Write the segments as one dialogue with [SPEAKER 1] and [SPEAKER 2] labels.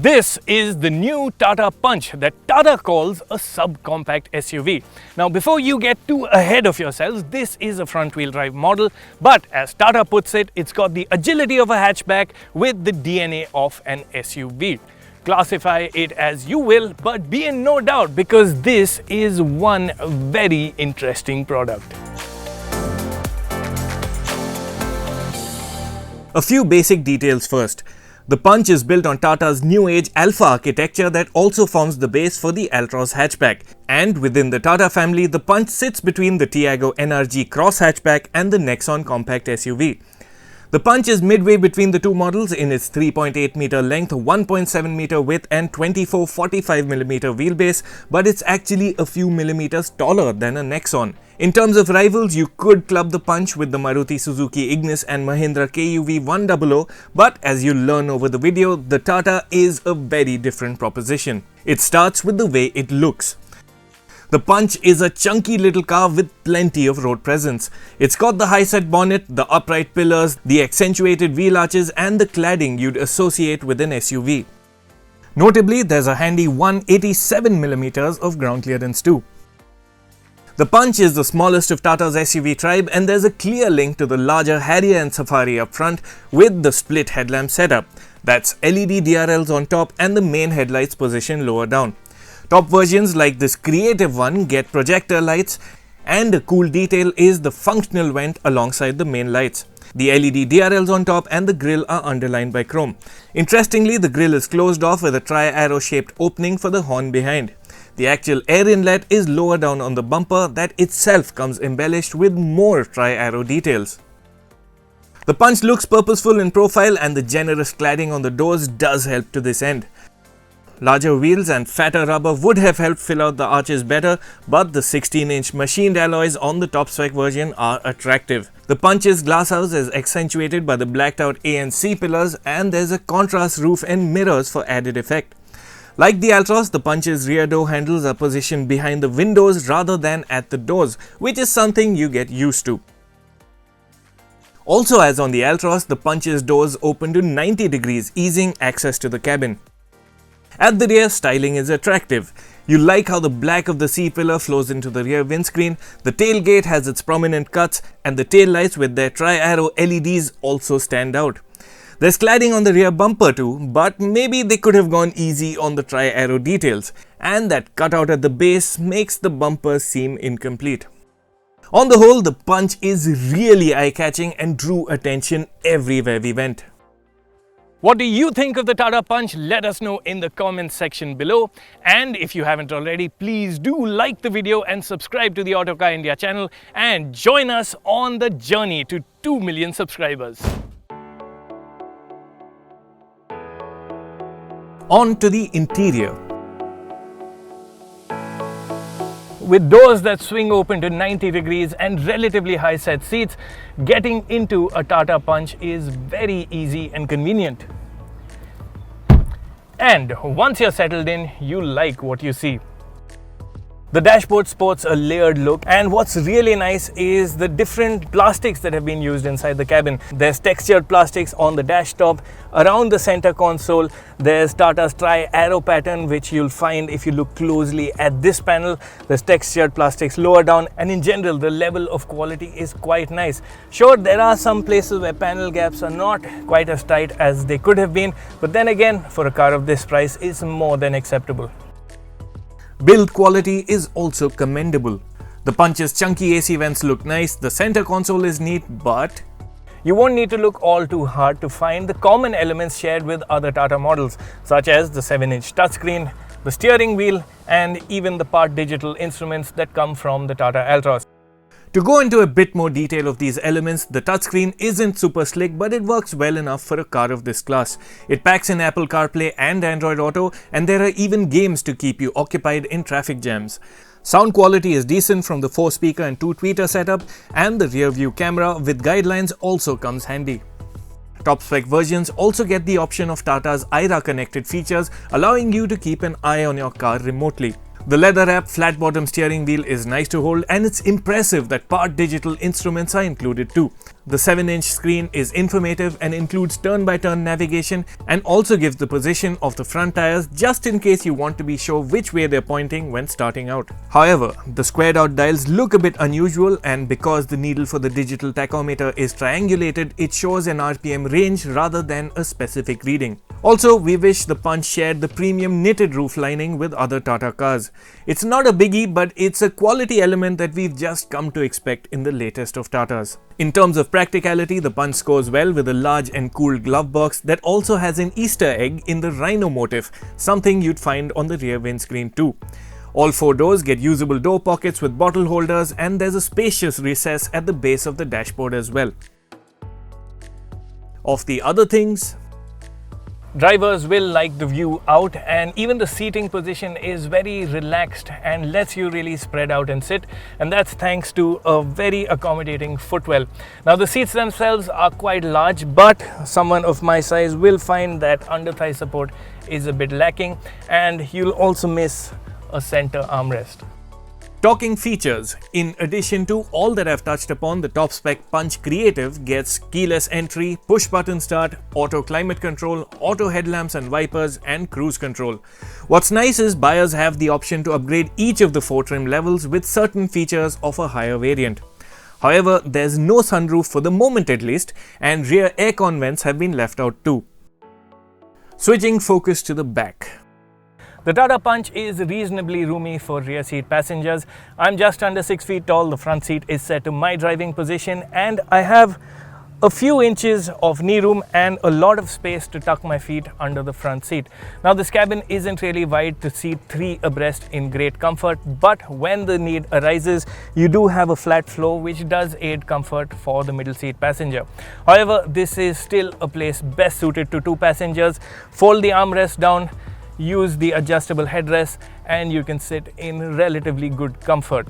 [SPEAKER 1] This is the new Tata Punch that Tata calls a subcompact SUV. Now, before you get too ahead of yourselves, this is a front-wheel drive model, but as Tata puts it, it's got the agility of a hatchback with the DNA of an SUV. Classify it as you will, but be in no doubt because this is one very interesting product.
[SPEAKER 2] A few basic details first. The Punch is built on Tata's new age Alpha architecture that also forms the base for the Altroz hatchback. And within the Tata family, the Punch sits between the Tiago NRG Cross hatchback and the Nexon compact SUV. The Punch is midway between the two models in its 3.8 meter length, 1.7 meter width and 24-45mm wheelbase, but it's actually a few millimeters taller than a Nexon. In terms of rivals, you could club the Punch with the Maruti Suzuki Ignis and Mahindra KUV 100, but as you'll learn over the video, the Tata is a very different proposition. It starts with the way it looks. The Punch is a chunky little car with plenty of road presence. It's got the high-set bonnet, the upright pillars, the accentuated wheel arches and the cladding you'd associate with an SUV. Notably, there's a handy 187mm of ground clearance too. The Punch is the smallest of Tata's SUV tribe and there's a clear link to the larger Harrier and Safari up front with the split headlamp setup. That's LED DRLs on top and the main headlights positioned lower down. Top versions like this creative one get projector lights, and a cool detail is the functional vent alongside the main lights. The LED DRLs on top and the grille are underlined by chrome. Interestingly, the grille is closed off with a tri-arrow shaped opening for the horn behind. The actual air inlet is lower down on the bumper that itself comes embellished with more tri-arrow details. The Punch looks purposeful in profile and the generous cladding on the doors does help to this end. Larger wheels and fatter rubber would have helped fill out the arches better, but the 16-inch machined alloys on the top spec version are attractive. The Punch's glasshouse is accentuated by the blacked out A and C pillars and there's a contrast roof and mirrors for added effect. Like the Altroz, the Punch's rear door handles are positioned behind the windows rather than at the doors, which is something you get used to. Also, as on the Altroz, the Punch's doors open to 90 degrees, easing access to the cabin. At the rear, styling is attractive. You like how the black of the C-pillar flows into the rear windscreen, the tailgate has its prominent cuts, and the tail lights with their tri-arrow LEDs also stand out. There's cladding on the rear bumper too, but maybe they could have gone easy on the tri-arrow details, and that cutout at the base makes the bumper seem incomplete. On the whole, the Punch is really eye-catching and drew attention everywhere we went.
[SPEAKER 1] What do you think of the Tata Punch? Let us know in the comments section below. And if you haven't already, please do like the video and subscribe to the Autocar India channel and join us on the journey to 2 million subscribers.
[SPEAKER 2] On to the interior.
[SPEAKER 1] With doors that swing open to 90 degrees and relatively high set seats, getting into a Tata Punch is very easy and convenient. And once you're settled in, you like what you see. The dashboard sports a layered look, and what's really nice is the different plastics that have been used inside the cabin. There's textured plastics on the dash top, around the center console. There's Tata's tri-arrow pattern, which you'll find if you look closely at this panel. There's textured plastics lower down, and in general, the level of quality is quite nice. Sure, there are some places where panel gaps are not quite as tight as they could have been, but then again, for a car of this price, it's more than acceptable.
[SPEAKER 2] Build quality is also commendable. The Punch's chunky AC vents look nice, the center console is neat, but
[SPEAKER 1] you won't need to look all too hard to find the common elements shared with other Tata models, such as the 7-inch touchscreen, the steering wheel, and even the part digital instruments that come from the Tata Altroz.
[SPEAKER 2] To go into a bit more detail of these elements, the touchscreen isn't super slick, but it works well enough for a car of this class. It packs in Apple CarPlay and Android Auto, and there are even games to keep you occupied in traffic jams. Sound quality is decent from the 4-speaker and 2-tweeter setup, and the rear view camera with guidelines also comes handy. Top spec versions also get the option of Tata's IRA connected features, allowing you to keep an eye on your car remotely. The leather-wrapped flat-bottom steering wheel is nice to hold, and it's impressive that part digital instruments are included too. The 7-inch screen is informative and includes turn-by-turn navigation, and also gives the position of the front tires just in case you want to be sure which way they're pointing when starting out. However, the squared-out dials look a bit unusual, and because the needle for the digital tachometer is triangulated, it shows an RPM range rather than a specific reading. Also, we wish the Punch shared the premium knitted roof lining with other Tata cars. It's not a biggie, but it's a quality element that we've just come to expect in the latest of Tatas. In terms of practicality, the Punch scores well with a large and cooled glove box that also has an Easter egg in the rhino motif, something you'd find on the rear windscreen too. All 4 doors get usable door pockets with bottle holders, and there's a spacious recess at the base of the dashboard as well. Of the other things,
[SPEAKER 1] drivers will like the view out, and even the seating position is very relaxed and lets you really spread out and sit, and that's thanks to a very accommodating footwell. Now the seats themselves are quite large, but someone of my size will find that under thigh support is a bit lacking, and you'll also miss a center armrest.
[SPEAKER 2] Talking features, in addition to all that I've touched upon, the top spec Punch Creative gets keyless entry, push button start, auto climate control, auto headlamps and wipers, and cruise control. What's nice is buyers have the option to upgrade each of the 4 trim levels with certain features of a higher variant. However, there's no sunroof for the moment at least, and rear aircon vents have been left out too. Switching focus to the back.
[SPEAKER 1] The Tata Punch is reasonably roomy for rear seat passengers. I'm just under 6 feet tall, the front seat is set to my driving position, and I have a few inches of knee room and a lot of space to tuck my feet under the front seat. Now this cabin isn't really wide to seat 3 abreast in great comfort, but when the need arises, you do have a flat floor which does aid comfort for the middle seat passenger. However, this is still a place best suited to 2 passengers. Fold the armrest down, use the adjustable headrest, and you can sit in relatively good comfort.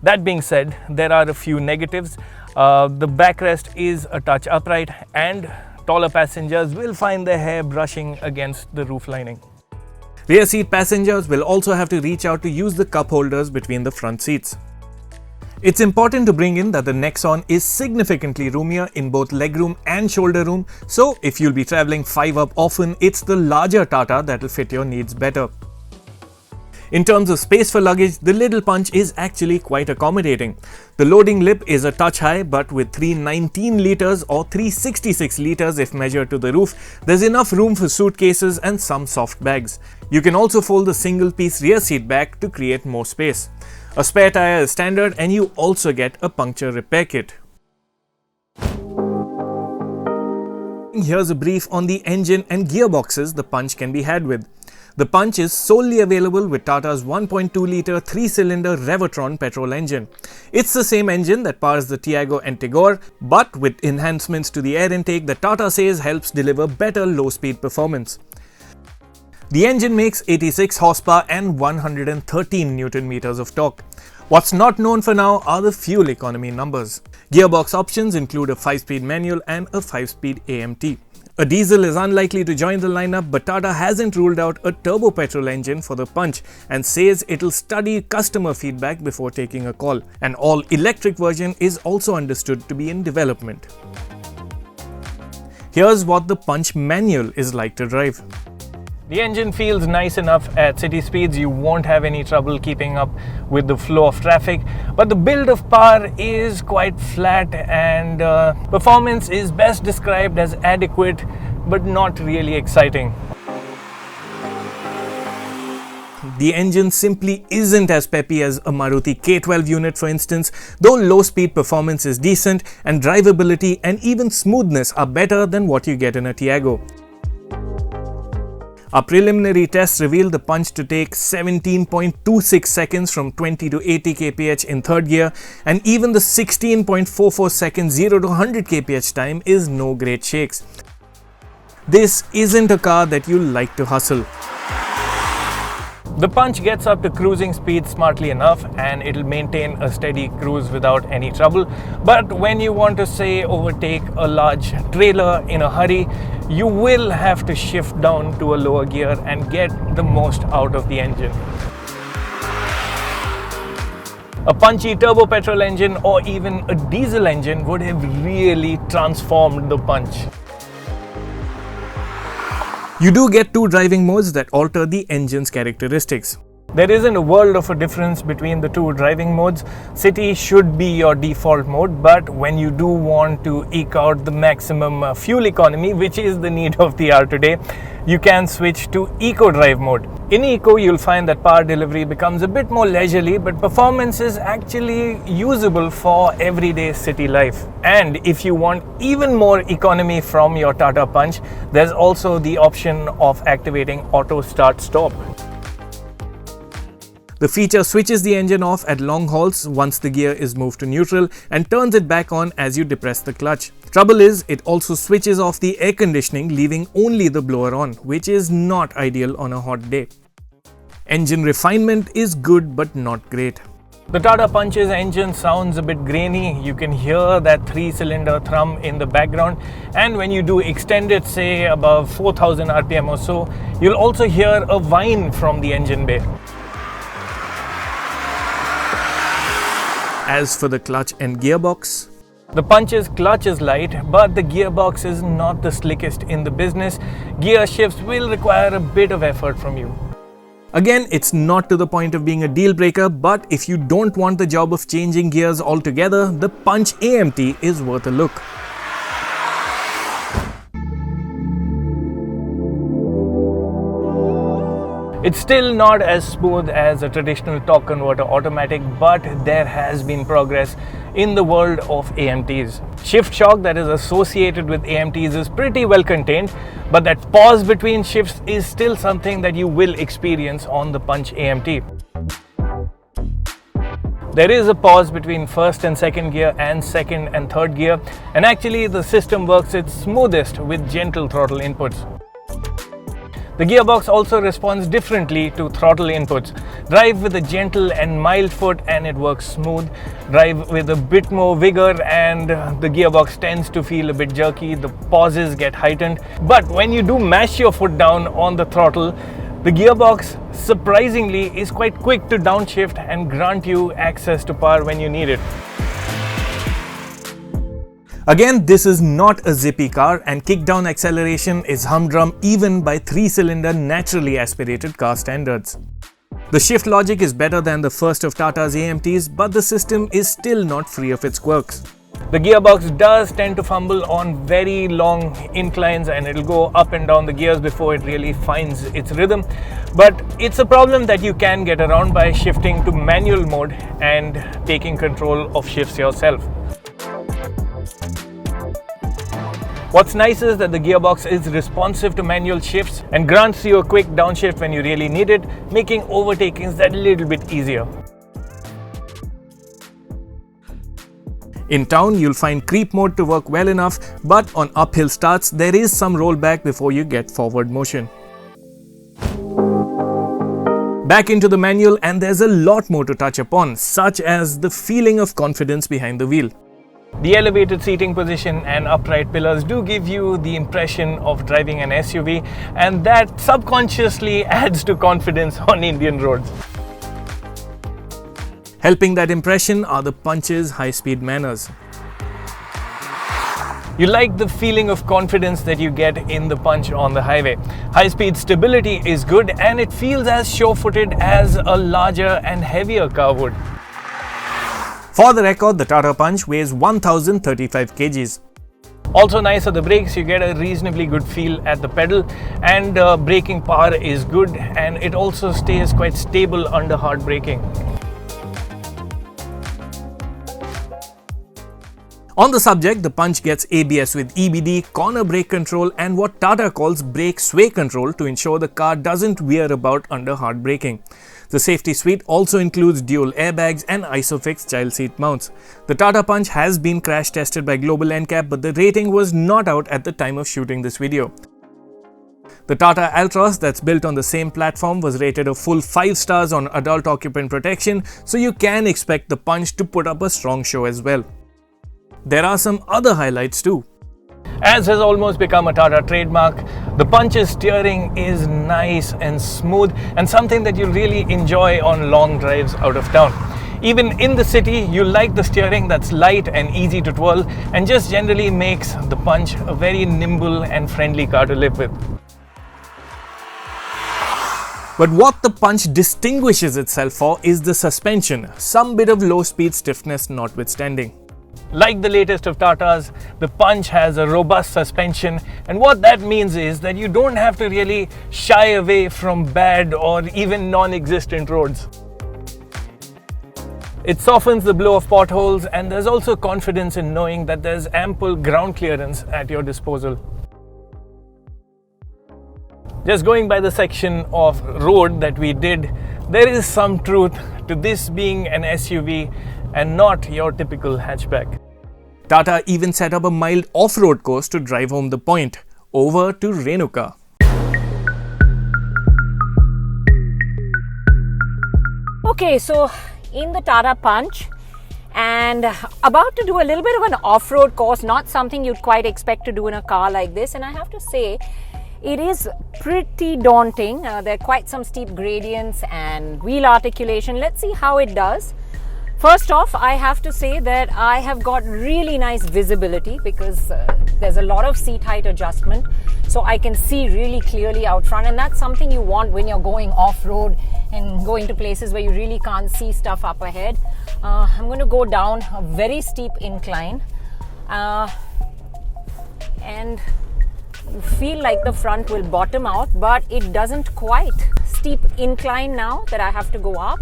[SPEAKER 1] That being said, there are a few negatives. The backrest is a touch upright, and taller passengers will find their hair brushing against the roof lining.
[SPEAKER 2] Rear seat passengers will also have to reach out to use the cup holders between the front seats. It's important to bring in that the Nexon is significantly roomier in both legroom and shoulder room, so if you'll be traveling 5 up often, it's the larger Tata that'll fit your needs better. In terms of space for luggage, the little Punch is actually quite accommodating. The loading lip is a touch high, but with 319 litres or 366 litres if measured to the roof, there's enough room for suitcases and some soft bags. You can also fold the single-piece rear seat back to create more space. A spare tyre is standard, and you also get a puncture repair kit. Here's a brief on the engine and gearboxes the Punch can be had with. The Punch is solely available with Tata's 1.2-litre 3-cylinder Revotron petrol engine. It's the same engine that powers the Tiago and Tigor, but with enhancements to the air intake that Tata says helps deliver better low-speed performance. The engine makes 86 horsepower and 113 Newton meters of torque. What's not known for now are the fuel economy numbers. Gearbox options include a 5-speed manual and a 5-speed AMT. A diesel is unlikely to join the lineup, but Tata hasn't ruled out a turbo petrol engine for the Punch and says it'll study customer feedback before taking a call. An all-electric version is also understood to be in development. Here's what the Punch manual is like to drive.
[SPEAKER 1] The engine feels nice enough at city speeds. You won't have any trouble keeping up with the flow of traffic, but the build of power is quite flat, and performance is best described as adequate but not really exciting.
[SPEAKER 2] The engine simply isn't as peppy as a Maruti K12 unit, for instance, though low-speed performance is decent and drivability and even smoothness are better than what you get in a Tiago. Our preliminary tests revealed the Punch to take 17.26 seconds from 20 to 80 kph in third gear, and even the 16.44 seconds 0 to 100 kph time is no great shakes. This isn't a car that you like to hustle.
[SPEAKER 1] The Punch gets up to cruising speed smartly enough, and it'll maintain a steady cruise without any trouble. But when you want to, say, overtake a large trailer in a hurry, you will have to shift down to a lower gear and get the most out of the engine. A punchy turbo petrol engine or even a diesel engine would have really transformed the Punch.
[SPEAKER 2] You do get two driving modes that alter the engine's characteristics.
[SPEAKER 1] There isn't a world of a difference between the two driving modes. City should be your default mode, but when you do want to eke out the maximum fuel economy, which is the need of the hour today, you can switch to Eco Drive mode. In Eco, you'll find that power delivery becomes a bit more leisurely, but performance is actually usable for everyday city life. And if you want even more economy from your Tata Punch, there's also the option of activating Auto Start Stop.
[SPEAKER 2] The feature switches the engine off at long hauls once the gear is moved to neutral and turns it back on as you depress the clutch. Trouble is, it also switches off the air conditioning, leaving only the blower on, which is not ideal on a hot day. Engine refinement is good but not great.
[SPEAKER 1] The Tata Punch's engine sounds a bit grainy. You can hear that 3-cylinder thrum in the background, and when you do extend it, say above 4000 RPM or so, you'll also hear a whine from the engine bay.
[SPEAKER 2] As for the clutch and gearbox,
[SPEAKER 1] the Punch's clutch is light, but the gearbox is not the slickest in the business. Gear shifts will require a bit of effort from you.
[SPEAKER 2] again, it's not to the point of being a deal breaker, but if you don't want the job of changing gears altogether, the Punch AMT is worth a look.
[SPEAKER 1] It's still not as smooth as a traditional torque converter automatic, but there has been progress in the world of AMTs. Shift shock that is associated with AMTs is pretty well contained, but that pause between shifts is still something that you will experience on the Punch AMT. There is a pause between first and second gear and second and third gear, and actually the system works its smoothest with gentle throttle inputs. The gearbox also responds differently to throttle inputs. Drive with a gentle and mild foot and it works smooth. Drive with a bit more vigor and the gearbox tends to feel a bit jerky. The pauses get heightened. But when you do mash your foot down on the throttle, the gearbox surprisingly is quite quick to downshift and grant you access to power when you need it.
[SPEAKER 2] Again, this is not a zippy car and kickdown acceleration is humdrum even by 3-cylinder naturally aspirated car standards. The shift logic is better than the first of Tata's AMTs, but the system is still not free of its quirks.
[SPEAKER 1] The gearbox does tend to fumble on very long inclines and it'll go up and down the gears before it really finds its rhythm. But it's a problem that you can get around by shifting to manual mode and taking control of shifts yourself. What's nice is that the gearbox is responsive to manual shifts and grants you a quick downshift when you really need it, making overtakings that little bit easier.
[SPEAKER 2] In town, you'll find creep mode to work well enough, but on uphill starts, there is some rollback before you get forward motion. Back into the manual, and there's a lot more to touch upon, such as the feeling of confidence behind the wheel.
[SPEAKER 1] The elevated seating position and upright pillars do give you the impression of driving an SUV, and that subconsciously adds to confidence on Indian roads.
[SPEAKER 2] Helping that impression are the Punch's high-speed manners.
[SPEAKER 1] You like the feeling of confidence that you get in the Punch on the highway. High-speed stability is good and it feels as sure-footed as a larger and heavier car would.
[SPEAKER 2] For the record, the Tata Punch weighs 1035 kgs.
[SPEAKER 1] Also nice are the brakes. You get a reasonably good feel at the pedal, and braking power is good, and it also stays quite stable under hard braking.
[SPEAKER 2] On the subject, the Punch gets ABS with EBD, corner brake control and what Tata calls brake sway control to ensure the car doesn't veer about under hard braking. The safety suite also includes dual airbags and ISOFIX child seat mounts. The Tata Punch has been crash tested by Global NCAP, but the rating was not out at the time of shooting this video. The Tata Altroz that's built on the same platform was rated a full 5 stars on adult occupant protection, so you can expect the Punch to put up a strong show as well. There are some other highlights too.
[SPEAKER 1] As has almost become a Tata trademark, The Punch's steering is nice and smooth and something that you'll really enjoy on long drives out of town. Even in the city, you like the steering that's light and easy to twirl and just generally makes the Punch a very nimble and friendly car to live with. But what the Punch distinguishes itself for is the suspension, some bit of low-speed stiffness notwithstanding. Like the latest of Tatas, the Punch has a robust suspension, and what that means is that you don't have to really shy away from bad or even non-existent roads. It softens the blow of potholes, and there's also confidence in knowing that there's ample ground clearance at your disposal. Just going by the section of road that we did, there is some truth to this being an SUV and not your typical hatchback. Tata even set up a mild off-road course to drive home the point, over to Renuka.
[SPEAKER 3] Okay, so in the Tata Punch and about to do a little bit of an off-road course, not something you'd quite expect to do in a car like this, and I have to say it is pretty daunting. There are quite some steep gradients and wheel articulation. Let's see how it does. First off, I have to say that I have got really nice visibility because there's a lot of seat height adjustment, so I can see really clearly out front, and that's something you want when you're going off-road and going to places where you really can't see stuff up ahead. I'm going to go down a very steep incline and you feel like the front will bottom out, but it doesn't quite. Steep incline now that I have to go up.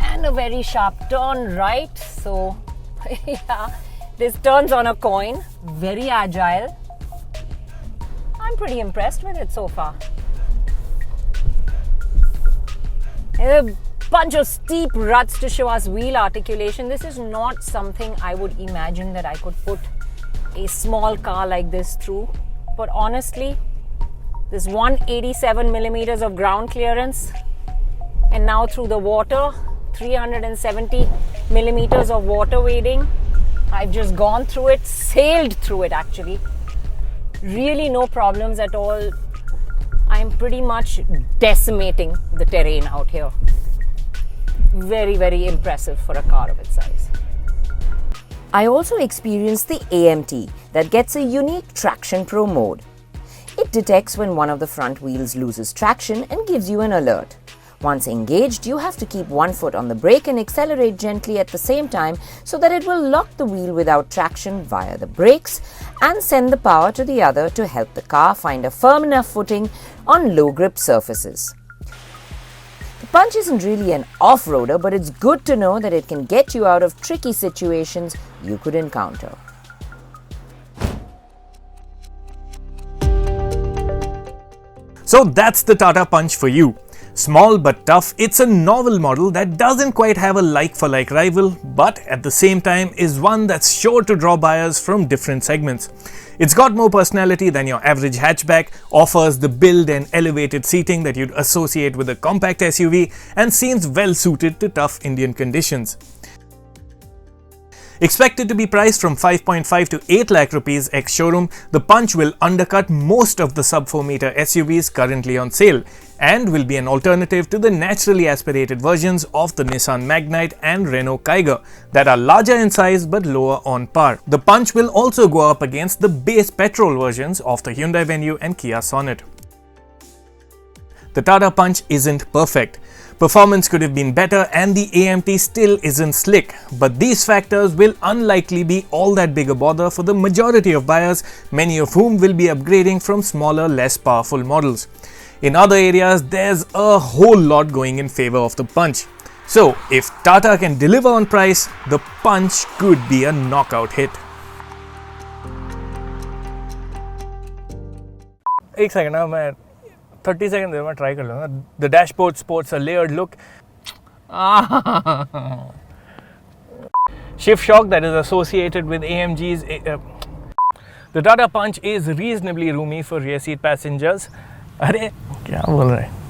[SPEAKER 3] And a very sharp turn right, so yeah, this turns on a coin, very agile. I'm pretty impressed with it so far. A bunch of steep ruts to show us wheel articulation. This is not something I would imagine that I could put a small car like this through, but honestly, this 187 millimeters of ground clearance, and now through the water, 370 millimeters of water wading. I've just gone through it, sailed through it actually. Really no problems at all. I'm pretty much decimating the terrain out here. Very, very impressive for a car of its size. I also experienced the AMT that gets a unique Traction Pro mode. It detects when one of the front wheels loses traction and gives you an alert. Once engaged, you have to keep one foot on the brake and accelerate gently at the same time so that it will lock the wheel without traction via the brakes and send the power to the other to help the car find a firm enough footing on low grip surfaces. The Punch isn't really an off-roader, but it's good to know that it can get you out of tricky situations you could encounter.
[SPEAKER 1] So that's the Tata Punch for you. Small but tough, it's a novel model that doesn't quite have a like-for-like rival, but at the same time is one that's sure to draw buyers from different segments. It's got more personality than your average hatchback, offers the build and elevated seating that you'd associate with a compact SUV, and seems well suited to tough Indian conditions. Expected to be priced from 5.5 to 8 lakh rupees ex-showroom, the Punch will undercut most of the sub-4 meter SUVs currently on sale and will be an alternative to the naturally aspirated versions of the Nissan Magnite and Renault Kiger that are larger in size but lower on par. The Punch will also go up against the base petrol versions of the Hyundai Venue and Kia Sonet. The Tata Punch isn't perfect. Performance could have been better and the AMT still isn't slick, but these factors will unlikely be all that big a bother for the majority of buyers, many of whom will be upgrading from smaller, less powerful models. In other areas, there's a whole lot going in favor of the Punch. So, if Tata can deliver on price, the Punch could be a knockout hit. एक second ना मैं 30 second दे मैं try कर लूँगा. The dashboard sports a layered look. Shift shock that is associated with AMG's. The Tata Punch is reasonably roomy for rear seat passengers. अरे क्या बोल रहे हैं?